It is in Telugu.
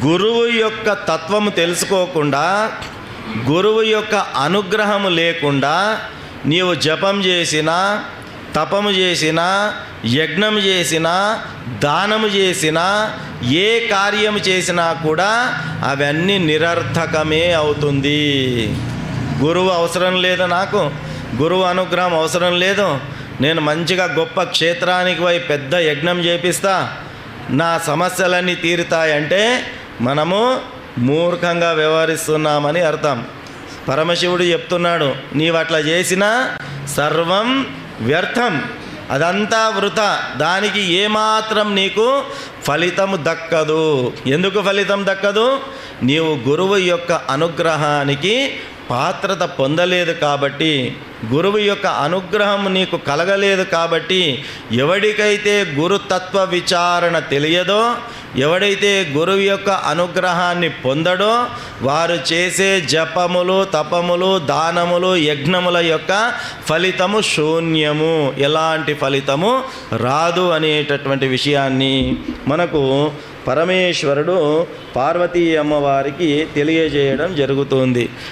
గురువు యొక్క తత్వము తెలుసుకోకుండా, గురువు యొక్క అనుగ్రహము లేకుండా నీవు జపం చేసినా, తపము చేసినా, యజ్ఞం చేసినా, దానము చేసినా, ఏ కార్యము చేసినా కూడా అవన్నీ నిరర్థకమే అవుతుంది. గురువు అవసరం లేదు, నాకు గురువు అనుగ్రహం అవసరం లేదు, నేను మంచిగా గొప్ప క్షేత్రానికి పోయి పెద్ద యజ్ఞం చేపిస్తా, నా సమస్యలన్నీ తీరుతాయంటే మనము మూర్ఖంగా వ్యవహరిస్తున్నామని అర్థం. పరమశివుడు చెప్తున్నాడు, నీవు అట్లా చేసినా సర్వం వ్యర్థం, అదంతా వృథా, దానికి ఏమాత్రం నీకు ఫలితము దక్కదు. ఎందుకు ఫలితం దక్కదు? నీవు గురువు యొక్క అనుగ్రహానికి పాత్రత పొందలేదు కాబట్టి, గురువు యొక్క అనుగ్రహం నీకు కలగలేదు కాబట్టి, ఎవడికైతే గురుతత్వ విచారణ తెలియదో, ఎవడైతే గురువు యొక్క అనుగ్రహాన్ని పొందడో, వారు చేసే జపములు, తపములు, దానములు, యజ్ఞముల యొక్క ఫలితము శూన్యము, ఎలాంటి ఫలితము రాదు అనేటటువంటి విషయాన్ని మనకు పరమేశ్వరుడు పార్వతీ అమ్మవారికి తెలియజేయడం జరుగుతుంది.